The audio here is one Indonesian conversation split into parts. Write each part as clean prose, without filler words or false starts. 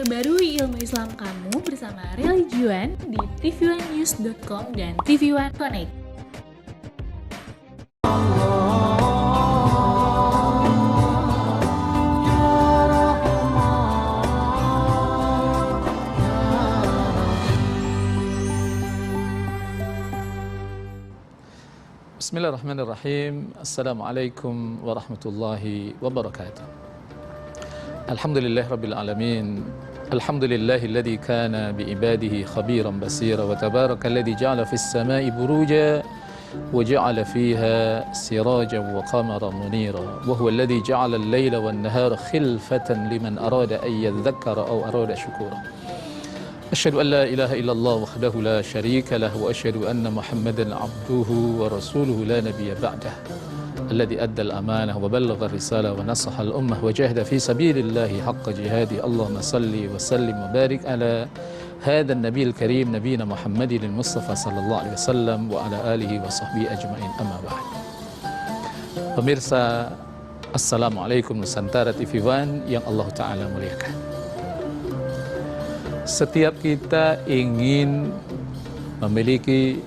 Perbarui ilmu Islam kamu bersama Religion di tv1news.com dan TV1 Connect. Bismillahirrahmanirrahim. Assalamualaikum warahmatullahi wabarakatuh. Alhamdulillah rabbil alamin. Alhamdulillahilladzi kana biibadihi khabiran basira wa tabarakalladzi ja'ala fis samai buruja wa ja'ala fiha sirajan wa qamaran munira wa huwa alladzi ja'ala al-laila wan nahara khilfatan liman arada an yadhakkara aw arada shukura. أشهد أن لا إله إلا الله وحده لا شريك له وأشهد أن محمدا عبده ورسوله لا نبي بعده الذي أدى الأمانة وبلغ الرسالة ونصح الأمة وجاهد في سبيل الله حق جهاده. اللهم صل وسلم وبارك على هذا النبي الكريم نبينا محمد المصطفى صلى الله عليه وسلم وعلى آله وصحبه أجمعين. أما بعد. Pemirsa, Assalamualaikum Nusantara TV1 yang Allah Ta'ala muliakan. Setiap kita ingin memiliki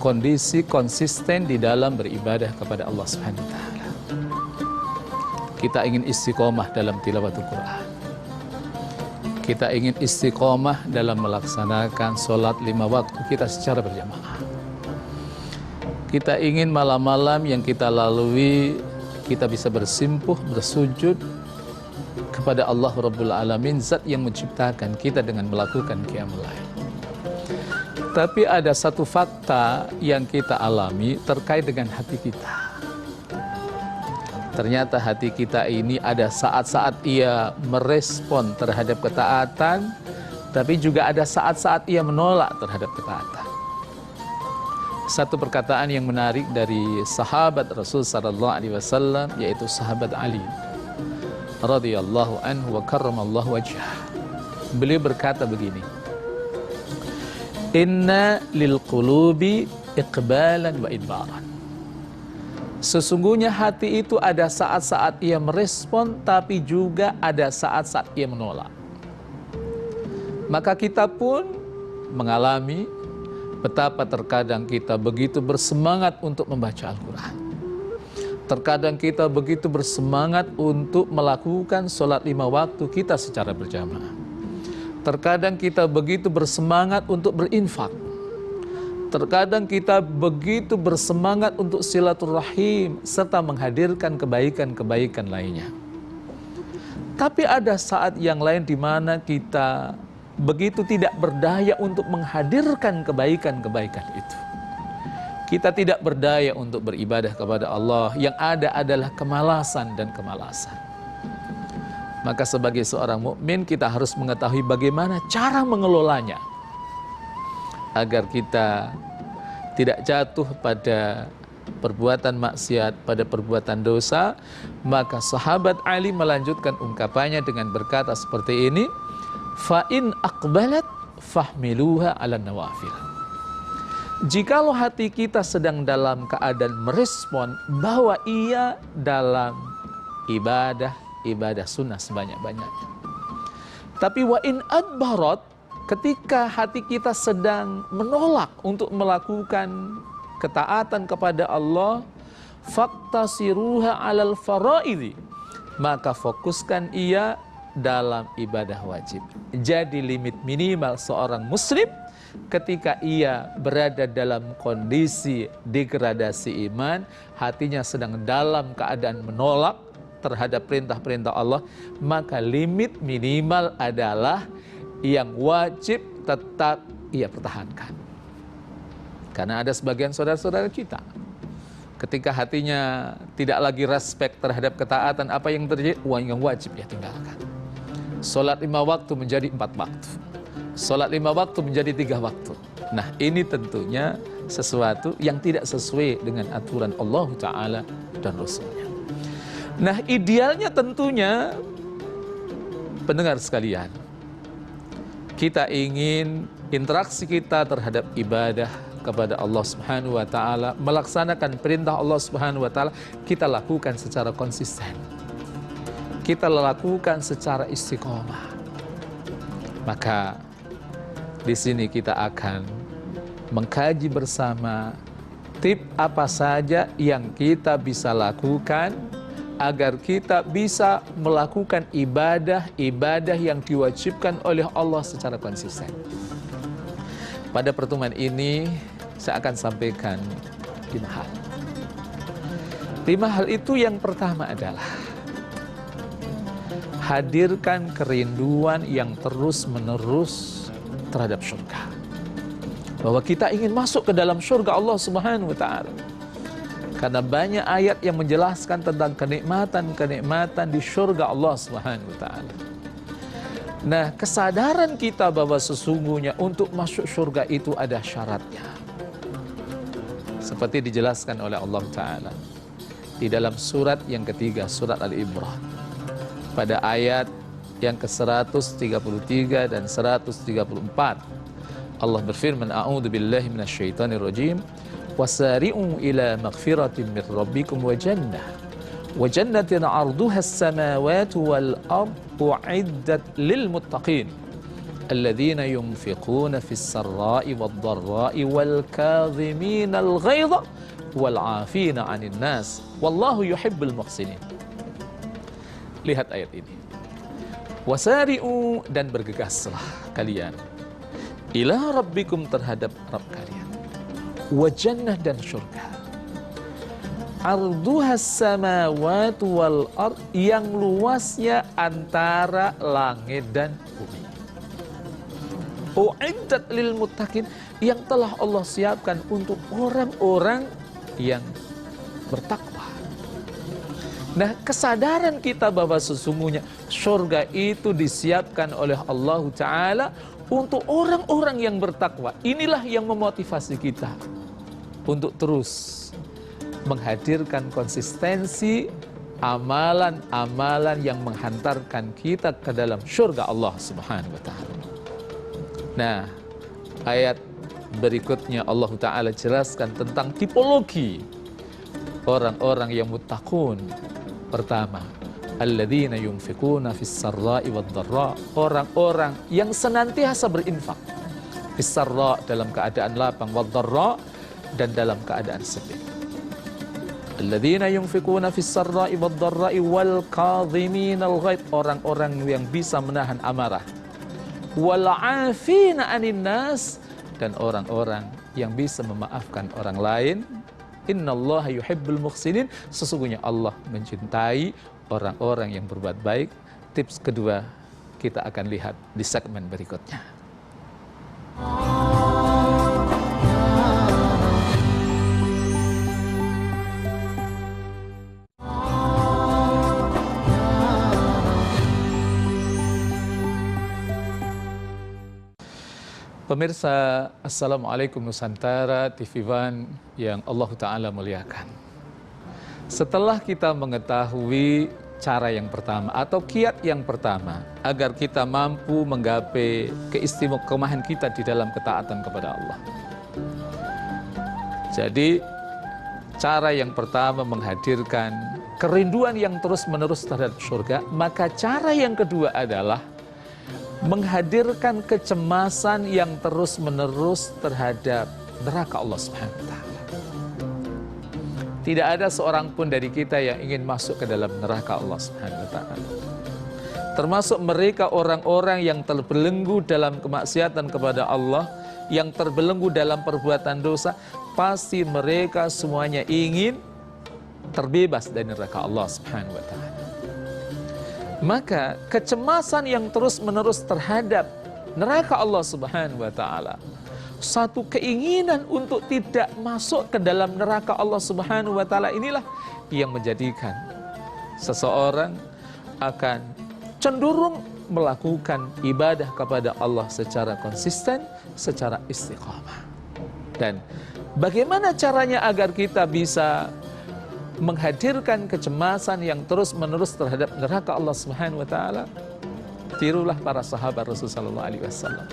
kondisi konsisten di dalam beribadah kepada Allah Subhanahu wa taala. Kita ingin istiqomah dalam tilawatul Quran. Kita ingin istiqomah dalam melaksanakan sholat 5 waktu kita secara berjamaah. Kita ingin malam-malam yang kita lalui kita bisa bersimpuh, bersujud kepada Allah Rabbul Alamin, zat yang menciptakan kita dengan melakukan qiyamul lail. Tapi ada satu fakta yang kita alami terkait dengan hati kita. Ternyata hati kita ini ada saat-saat ia merespon terhadap ketaatan, tapi juga ada saat-saat ia menolak terhadap ketaatan. Satu perkataan yang menarik dari sahabat Rasul sallallahu alaihi wasallam, yaitu sahabat Ali radhiyallahu anhu wa karramallahu wajhah. Beliau berkata begini, inna lil qulubi iqbalan wa idbaran. Sesungguhnya hati itu ada saat-saat ia merespon, tapi juga ada saat-saat ia menolak. Maka kita pun mengalami betapa terkadang kita begitu bersemangat untuk membaca Al-Quran. Terkadang kita begitu bersemangat untuk melakukan sholat 5 waktu kita secara berjamaah. Terkadang kita begitu bersemangat untuk berinfak. Terkadang kita begitu bersemangat untuk silaturahim serta menghadirkan kebaikan-kebaikan lainnya. Tapi ada saat yang lain di mana kita begitu tidak berdaya untuk menghadirkan kebaikan-kebaikan itu. Kita tidak berdaya untuk beribadah kepada Allah, yang ada adalah kemalasan dan kemalasan. Maka sebagai seorang mukmin kita harus mengetahui bagaimana cara mengelolanya agar kita tidak jatuh pada perbuatan maksiat, pada perbuatan dosa. Maka sahabat Ali melanjutkan ungkapannya dengan berkata seperti ini, fa in aqbalat fahmiluha 'ala nawafil. Jikalau hati kita sedang dalam keadaan merespon bahwa ia dalam ibadah sunnah sebanyak-banyaknya. Tapi wa in adbarat, ketika hati kita sedang menolak untuk melakukan ketaatan kepada Allah, faktasiruha 'alal faraidhi, maka fokuskan ia dalam ibadah wajib. Jadi limit minimal seorang muslim ketika ia berada dalam kondisi degradasi iman, hatinya sedang dalam keadaan menolak terhadap perintah-perintah Allah, maka limit minimal adalah yang wajib tetap ia pertahankan. Karena ada sebagian saudara-saudara kita, ketika hatinya tidak lagi respect terhadap ketaatan, apa yang terjadi? Yang wajib ia tinggalkan. Sholat 5 waktu menjadi 4 waktu. Sholat 5 waktu menjadi 3 waktu. Nah, ini tentunya sesuatu yang tidak sesuai dengan aturan Allah Ta'ala dan Rasulnya. Nah, idealnya tentunya pendengar sekalian, kita ingin interaksi kita terhadap ibadah kepada Allah Subhanahu wa taala, melaksanakan perintah Allah Subhanahu wa taala, kita lakukan secara konsisten. Kita lakukan secara istiqomah. Maka di sini kita akan mengkaji bersama tip apa saja yang kita bisa lakukan agar kita bisa melakukan ibadah yang diwajibkan oleh Allah secara konsisten. Pada pertemuan ini saya akan sampaikan 5 hal. 5 hal itu yang pertama adalah hadirkan kerinduan yang terus-menerus terhadap surga. Bahwa kita ingin masuk ke dalam surga Allah Subhanahu wa Ta'ala. Karena banyak ayat yang menjelaskan tentang kenikmatan-kenikmatan di surga Allah Subhanahu wa Ta'ala. Nah, kesadaran kita bahwa sesungguhnya untuk masuk surga itu ada syaratnya. Seperti dijelaskan oleh Allah Ta'ala di dalam surat yang ketiga, surat Al-Imran. Pada ayat yang ke-133 dan 134. Allah berfirman, A'udzu billahi minasyaitonir rajim. Wasari'u ila maghfiratin min rabbikum wa jannatin 'arduha as-samawati wal ardu 'iddat lil muttaqin alladzina yunfiquna fis sarra'i wad dharra'i wal kadhimina al ghaidha wal 'afina 'anil nas wallahu yuhibbul muhsinin. Lihat ayat ini. Wasari'u, dan bergegaslah kalian ila rabbikum, terhadap Rabb kalian, wa jannah, dan surga, arduhas samawati wal ard, yang luasnya antara langit dan bumi, uiddat lil muttaqin, yang telah Allah siapkan untuk orang-orang yang bertakwa. Nah, kesadaran kita bahwa sesungguhnya surga itu disiapkan oleh Allah Ta'ala untuk orang-orang yang bertakwa. Inilah yang memotivasi kita untuk terus menghadirkan konsistensi amalan-amalan yang menghantarkan kita ke dalam surga Allah Subhanahu wa Ta'ala. Nah, ayat berikutnya Allah Ta'ala jelaskan tentang tipologi orang-orang yang muttaqun. Pertama, alladzina yunfikuna fis sarra'i wad dharra, orang-orang yang senantiasa berinfak. Fis sarra, dalam keadaan lapang, wad dharra, dan dalam keadaan sedih. Alladzina yunfikuna fis sarra'i wad dharra'i wal kadhimina al ghaidh, orang-orang yang bisa menahan amarah. Wal 'afina 'anil nas, dan orang-orang yang bisa memaafkan orang lain. Innallaha yuhibbul muhsinin, sesungguhnya Allah mencintai orang-orang yang berbuat baik. Tips kedua kita akan lihat di segmen berikutnya. Pemirsa, Assalamualaikum Nusantara, TV One yang Allah Ta'ala muliakan. Setelah kita mengetahui cara yang pertama atau kiat yang pertama agar kita mampu menggapai keistiqomahan kita di dalam ketaatan kepada Allah. Jadi, cara yang pertama menghadirkan kerinduan yang terus-menerus terhadap surga, maka cara yang kedua adalah menghadirkan kecemasan yang terus-menerus terhadap neraka Allah Subhanahu wa Ta'ala. Tidak ada seorang pun dari kita yang ingin masuk ke dalam neraka Allah Subhanahu wa Ta'ala. Termasuk mereka orang-orang yang terbelenggu dalam kemaksiatan kepada Allah, yang terbelenggu dalam perbuatan dosa, pasti mereka semuanya ingin terbebas dari neraka Allah Subhanahu wa Ta'ala. Maka kecemasan yang terus-menerus terhadap neraka Allah Subhanahu wa Ta'ala, satu keinginan untuk tidak masuk ke dalam neraka Allah Subhanahu wa Ta'ala, inilah yang menjadikan seseorang akan cenderung melakukan ibadah kepada Allah secara konsisten, secara istiqamah. Dan bagaimana caranya agar kita bisa menghadirkan kecemasan yang terus-menerus terhadap neraka Allah Subhanahu wa Ta'ala? Tirulah para sahabat Rasulullah SAW.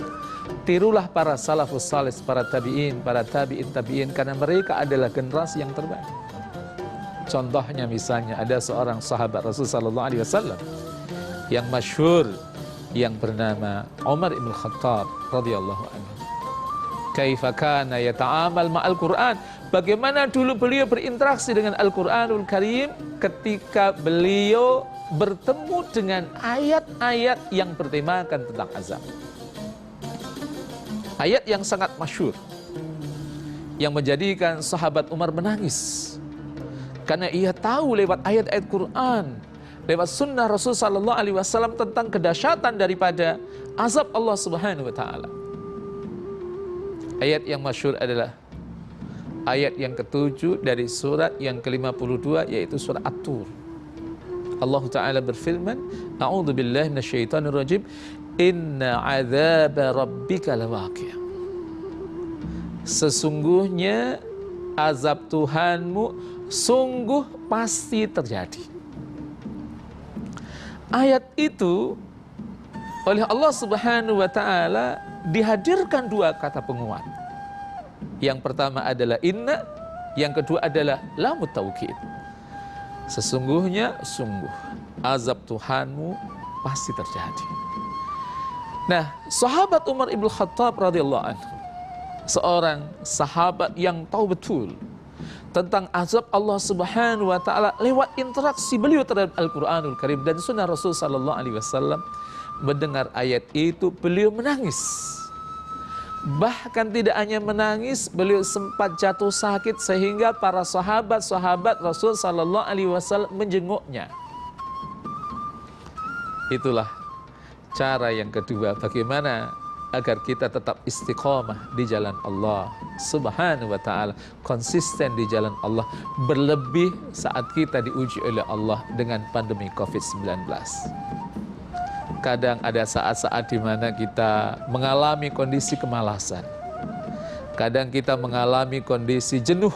Tirulah para salafus salih, para tabi'in, para tabi'in tabi'in, karena mereka adalah generasi yang terbaik. Contohnya misalnya ada seorang sahabat Rasulullah SAW yang masyhur yang bernama Umar ibn Khattab radhiyallahu anhu. Kaifa kana yata'amal ma'al Qur'an. Bagaimana dulu beliau berinteraksi dengan Al-Qur'anul Karim ketika beliau bertemu dengan ayat-ayat yang bertemakan tentang azab. Ayat yang sangat masyhur yang menjadikan sahabat Umar menangis karena ia tahu lewat ayat-ayat Quran, lewat sunnah Rasul sallallahu alaihi wasallam tentang kedahsyatan daripada azab Allah Subhanahu wa taala. Ayat yang masyhur adalah ayat yang ke-7 dari surat yang ke-52, yaitu surat At-Tur. Allah Ta'ala berfirman, A'udzu billahi minasyaitonir rajim, Inna 'adzaba rabbika lawaqi'. Sesungguhnya azab Tuhanmu sungguh pasti terjadi. Ayat itu oleh Allah Subhanahu wa taala dihadirkan dua kata penguat. Yang pertama adalah inna, yang kedua adalah lamut taukid. Sesungguhnya sungguh azab Tuhanmu pasti terjadi. Nah, sahabat Umar ibn Khattab radhiyallahu anhu, seorang sahabat yang tahu betul tentang azab Allah Subhanahu wa taala lewat interaksi beliau terhadap Al-Qur'anul Karim dan sunnah Rasul sallallahu alaihi wasallam, mendengar ayat itu beliau menangis. Bahkan tidak hanya menangis, beliau sempat jatuh sakit sehingga para sahabat-sahabat Rasul sallallahu alaihi wasallam menjenguknya. Itulah cara yang kedua bagaimana agar kita tetap istiqomah di jalan Allah Subhanahu wa taala, konsisten di jalan Allah, berlebih saat kita diuji oleh Allah dengan pandemi Covid-19. Kadang ada saat-saat di mana kita mengalami kondisi kemalasan. Kadang kita mengalami kondisi jenuh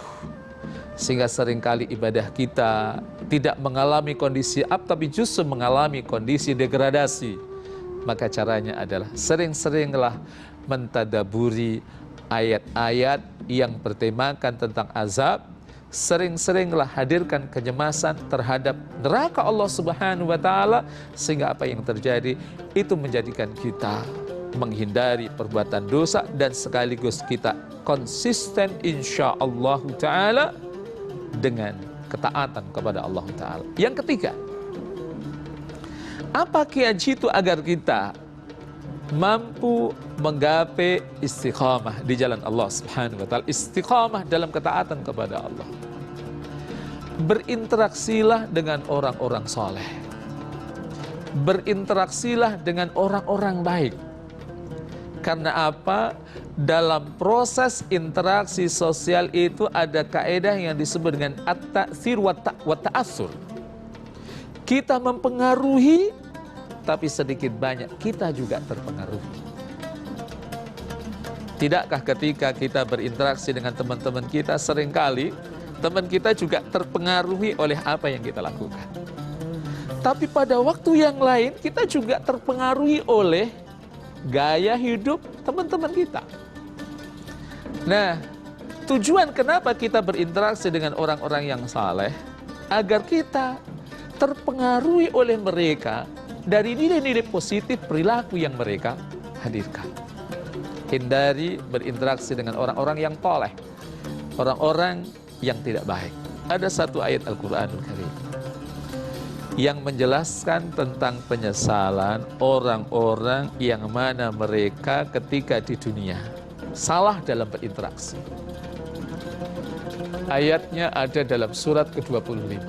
sehingga seringkali ibadah kita tidak mengalami kondisi up tapi justru mengalami kondisi degradasi. Maka caranya adalah sering-seringlah mentadaburi ayat-ayat yang bertemakan tentang azab, sering-seringlah hadirkan kecemasan terhadap neraka Allah Subhanahu wa taala, sehingga apa yang terjadi itu menjadikan kita menghindari perbuatan dosa dan sekaligus kita konsisten insyaallah taala dengan ketaatan kepada Allah taala. Yang ketiga, apa kiat itu agar kita mampu menggapai istiqamah di jalan Allah Subhanahu wa taala, istiqamah dalam ketaatan kepada Allah. Berinteraksilah dengan orang-orang soleh. Berinteraksilah dengan orang-orang baik. Karena apa? Dalam proses interaksi sosial itu ada kaidah yang disebut dengan at-ta'tsir wa ta'assur. Kita mempengaruhi, tapi sedikit banyak kita juga terpengaruhi. Tidakkah ketika kita berinteraksi dengan teman-teman kita, seringkali teman kita juga terpengaruhi oleh apa yang kita lakukan. Tapi pada waktu yang lain kita juga terpengaruhi oleh gaya hidup teman-teman kita. Nah, tujuan kenapa kita berinteraksi dengan orang-orang yang saleh, agar kita terpengaruhi oleh mereka dari nilai-nilai positif perilaku yang mereka hadirkan. Hindari berinteraksi dengan orang-orang yang toleh, orang-orang yang tidak baik. Ada satu ayat Al-Quranul Karim yang menjelaskan tentang penyesalan orang-orang yang mana mereka ketika di dunia salah dalam berinteraksi. Ayatnya ada dalam surat ke-25.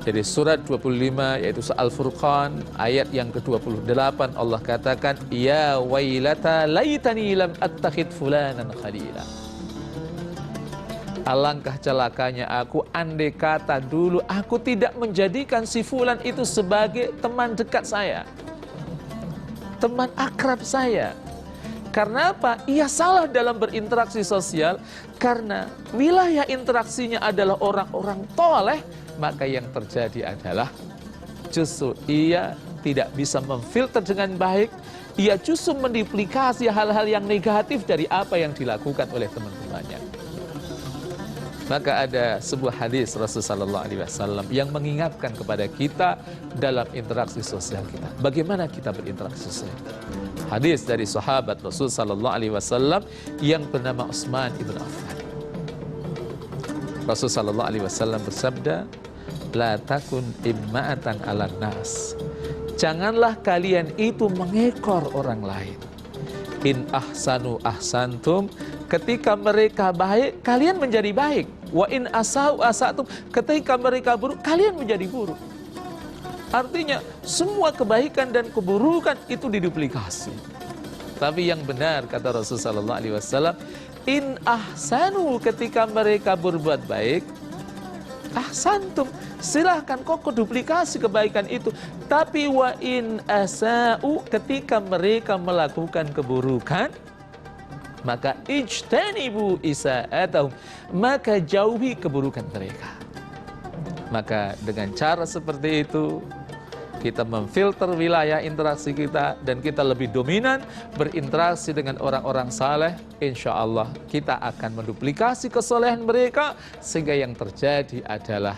Jadi surat 25 yaitu Al-Furqan ayat yang ke-28, Allah katakan, Ya wailata laitani lam attakhid fulanan khalila. Alangkah celakanya aku, andai kata dulu aku tidak menjadikan si fulan itu sebagai teman dekat saya, teman akrab saya. Karena apa? Ia salah dalam berinteraksi sosial. Karena wilayah interaksinya adalah orang-orang toleh, maka yang terjadi adalah justru ia tidak bisa memfilter dengan baik. Ia justru menduplikasi hal-hal yang negatif dari apa yang dilakukan oleh teman-temannya. Maka ada sebuah hadis Rasulullah SAW yang mengingatkan kepada kita dalam interaksi sosial kita. Bagaimana kita berinteraksi sosial? Hadis dari sahabat Rasulullah SAW yang bernama Utsman ibn Affan. Rasulullah SAW bersabda, la takun imma'atan 'alan nas. Janganlah kalian itu mengekor orang lain. In ahsanu ahsantum, ketika mereka baik, kalian menjadi baik. Wa in asau asatum, ketika mereka buruk, kalian menjadi buruk. Artinya semua kebaikan dan keburukan itu diduplikasi. Tapi yang benar kata Rasulullah SAW, in ahsanu, ketika mereka berbuat baik, ahsantum, silahkan kok duplikasi kebaikan itu. Tapi wa in asa'u, ketika mereka melakukan keburukan, maka ijtanibu isa'atahum, maka jauhi keburukan mereka. Maka dengan cara seperti itu kita memfilter wilayah interaksi kita dan kita lebih dominan berinteraksi dengan orang-orang saleh. Insya Allah kita akan menduplikasi kesolehan mereka, sehingga yang terjadi adalah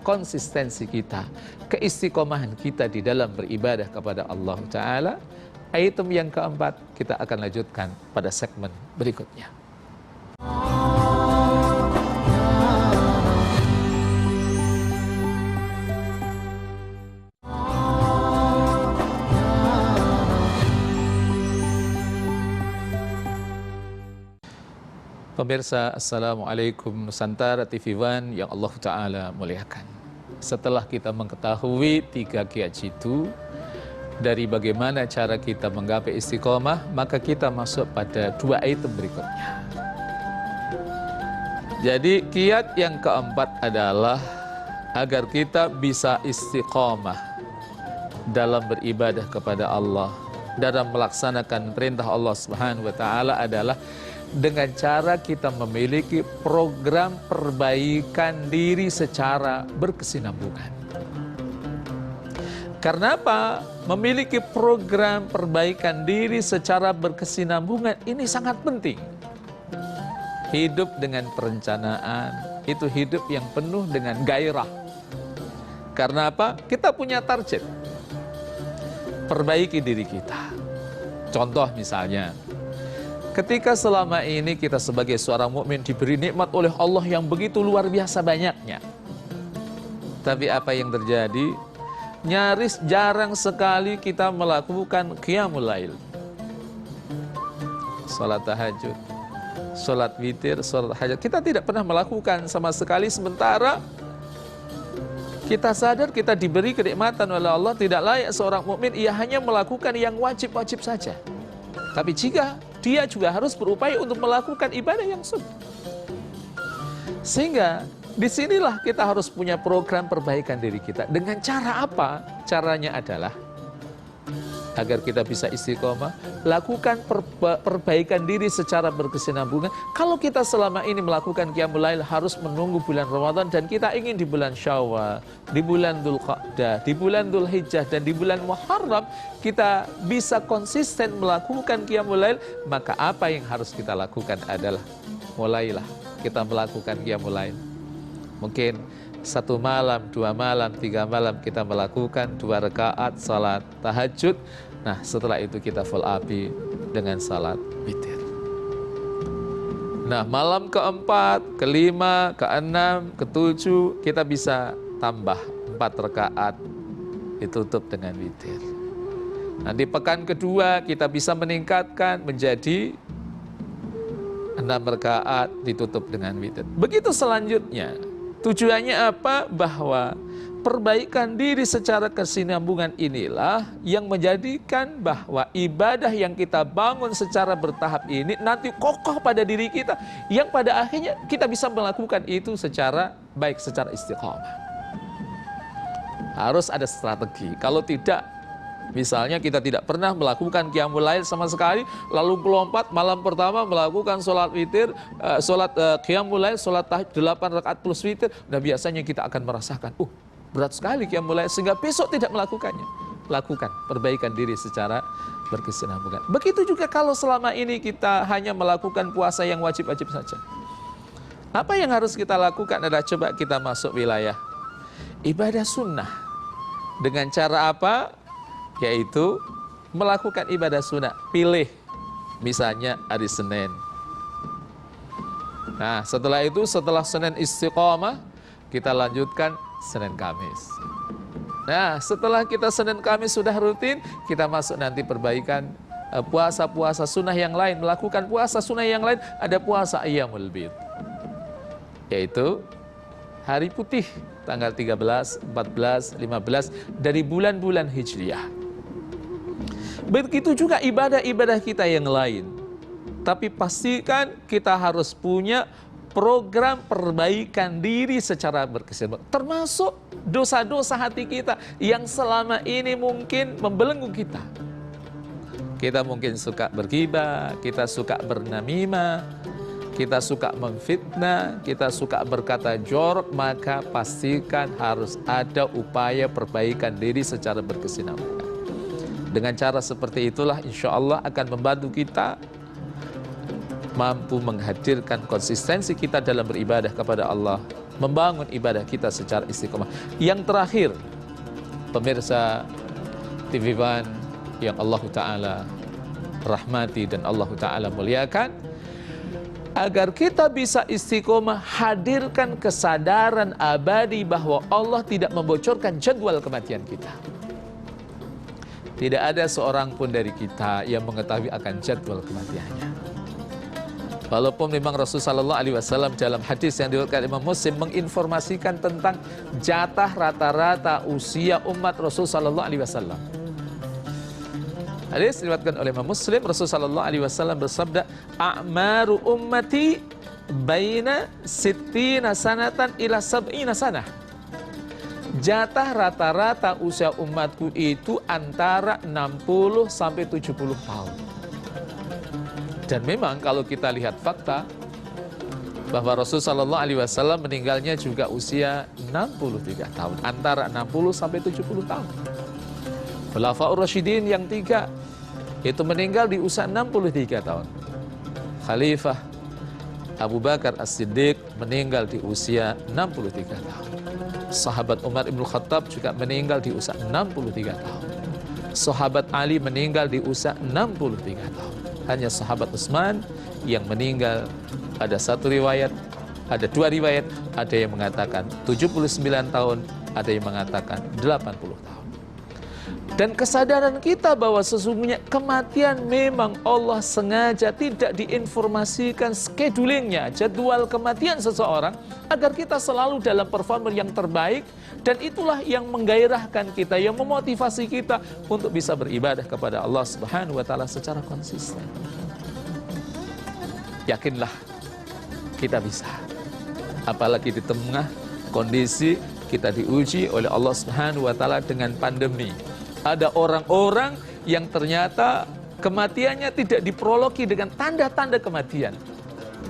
konsistensi kita, keistiqomahan kita di dalam beribadah kepada Allah Ta'ala. Item yang keempat kita akan lanjutkan pada segmen berikutnya. Pemirsa, Assalamualaikum Nusantara TV One yang Allah Ta'ala muliakan. Setelah kita mengetahui 3 kiat jitu dari bagaimana cara kita menggapai istiqomah, maka kita masuk pada 2 item berikutnya. Jadi kiat yang keempat adalah agar kita bisa istiqomah dalam beribadah kepada Allah, dalam melaksanakan perintah Allah Subhanahu wa Ta'ala adalah dengan cara kita memiliki program perbaikan diri secara berkesinambungan. Karena apa? Memiliki program perbaikan diri secara berkesinambungan ini sangat penting. Hidup dengan perencanaan, itu hidup yang penuh dengan gairah. Karena apa? Kita punya target. Perbaiki diri kita. Contoh misalnya, ketika selama ini kita sebagai seorang mukmin diberi nikmat oleh Allah yang begitu luar biasa banyaknya. Tapi apa yang terjadi? Nyaris jarang sekali kita melakukan qiyamul lail. Salat tahajud, salat witir, salat hajat. Kita tidak pernah melakukan sama sekali, sementara kita sadar kita diberi kenikmatan oleh Allah. Tidak layak seorang mukmin ia hanya melakukan yang wajib-wajib saja. Tapi jika dia juga harus berupaya untuk melakukan ibadah yang sunnah. Sehingga disinilah kita harus punya program perbaikan diri kita. Dengan cara apa? Caranya adalah agar kita bisa istiqomah, lakukan perbaikan diri secara berkesinambungan. Kalau kita selama ini melakukan qiyamul lail harus menunggu bulan Ramadan, dan kita ingin di bulan Syawal, di bulan Dzulqa'dah, di bulan Dzulhijjah, dan di bulan Muharram kita bisa konsisten melakukan qiyamul lail, maka apa yang harus kita lakukan adalah mulailah kita melakukan qiyamul lail. Mungkin 1 malam, 2 malam, 3 malam kita melakukan 2 rakaat salat tahajud. Nah, setelah itu kita full api dengan salat witir. Nah, malam keempat, kelima, keenam, ketujuh kita bisa tambah 4 rakaat ditutup dengan witir. Nah, di pekan kedua kita bisa meningkatkan menjadi 6 rakaat ditutup dengan witir. Begitu selanjutnya. Tujuannya apa? Bahwa perbaikan diri secara kesinambungan inilah yang menjadikan bahwa ibadah yang kita bangun secara bertahap ini nanti kokoh pada diri kita, yang pada akhirnya kita bisa melakukan itu secara baik, secara istiqomah. Harus ada strategi. Kalau tidak, misalnya kita tidak pernah melakukan qiyamul lail sama sekali, lalu melompat malam pertama melakukan sholat witir, qiyamul lail, sholat tahajud 8 rakaat plus witir. Nah, biasanya kita akan merasakan, berat sekali qiyamul lail, sehingga besok tidak melakukannya. Lakukan perbaikan diri secara berkesinambungan. Begitu juga kalau selama ini kita hanya melakukan puasa yang wajib-wajib saja. Apa yang harus kita lakukan adalah coba kita masuk wilayah ibadah sunnah. Dengan cara apa? Yaitu melakukan ibadah sunnah. Pilih misalnya hari Senin. Nah, setelah itu, setelah Senin istiqomah, kita lanjutkan Senin Kamis. Nah, setelah kita Senin Kamis sudah rutin, kita masuk nanti perbaikan puasa-puasa sunnah yang lain. Melakukan puasa sunnah yang lain, ada puasa Ayyamul Bid, yaitu hari putih, tanggal 13, 14, 15 dari bulan-bulan Hijriah. Begitu juga ibadah-ibadah kita yang lain. Tapi pastikan kita harus punya program perbaikan diri secara berkesinambungan. Termasuk dosa-dosa hati kita yang selama ini mungkin membelenggu kita. Kita mungkin suka bergibah, kita suka bernamimah, kita suka memfitnah, kita suka berkata jorok, maka pastikan harus ada upaya perbaikan diri secara berkesinambungan. Dengan cara seperti itulah insya Allah akan membantu kita mampu menghadirkan konsistensi kita dalam beribadah kepada Allah, membangun ibadah kita secara istiqomah. Yang terakhir, pemirsa TV One yang Allah Ta'ala rahmati dan Allah Ta'ala muliakan, agar kita bisa istiqomah, hadirkan kesadaran abadi bahwa Allah tidak membocorkan jadwal kematian kita. Tidak ada seorang pun dari kita yang mengetahui akan jadwal kematiannya. Walaupun memang Rasulullah SAW dalam hadis yang diriwayatkan Imam Muslim menginformasikan tentang jatah rata-rata usia umat Rasulullah SAW. Hadis diriwayatkan oleh Imam Muslim, Rasulullah SAW bersabda, "A'maru ummati baina sittina sanatan ila sab'ina sanah." Jatah rata-rata usia umatku itu antara 60 sampai 70 tahun. Dan memang kalau kita lihat fakta bahwa Rasulullah SAW meninggalnya juga usia 63 tahun, antara 60 sampai 70 tahun. Khulafaur Rasyidin yang 3 itu meninggal di usia 63 tahun. Khalifah Abu Bakar As-Siddiq meninggal di usia 63 tahun. Sahabat Umar Ibn Khattab juga meninggal di usia 63 tahun. Sahabat Ali meninggal di usia 63 tahun. Hanya sahabat Utsman yang meninggal, ada satu riwayat, ada dua riwayat, ada yang mengatakan 79 tahun, ada yang mengatakan 80 tahun. Dan kesadaran kita bahwa sesungguhnya kematian memang Allah sengaja tidak diinformasikan schedulingnya, jadwal kematian seseorang, agar kita selalu dalam performa yang terbaik. Dan itulah yang menggairahkan kita, yang memotivasi kita untuk bisa beribadah kepada Allah Subhanahu wa Ta'ala secara konsisten. Yakinlah kita bisa. Apalagi di tengah kondisi kita diuji oleh Allah Subhanahu wa Ta'ala dengan pandemi. Ada orang-orang yang ternyata kematiannya tidak diprologi dengan tanda-tanda kematian.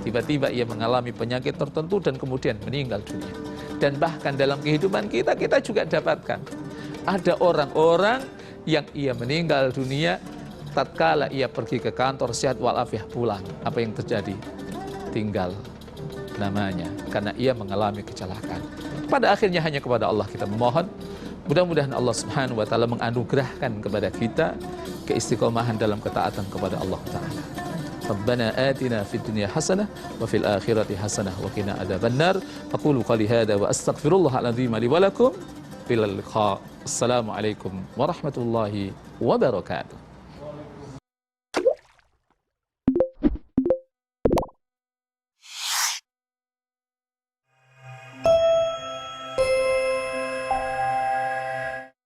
Tiba-tiba ia mengalami penyakit tertentu dan kemudian meninggal dunia. Dan bahkan dalam kehidupan kita, kita juga dapatkan ada orang-orang yang ia meninggal dunia tatkala ia pergi ke kantor sehat walafiat pulang. Apa yang terjadi? Tinggal namanya karena ia mengalami kecelakaan. Pada akhirnya hanya kepada Allah kita memohon. Mudah-mudahan Allah Subhanahu wa Ta'ala menganugerahkan kepada kita keistiqomahan dalam ketaatan kepada Allah Ta'ala. Rabbana atina fid dunya hasanah wa fil akhirati hasanah wa qina adzabannar. Aqulu qali hadza wa astaghfirullahal azim li wa lakum. Ila liqa. Assalamualaikum warahmatullahi wabarakatuh.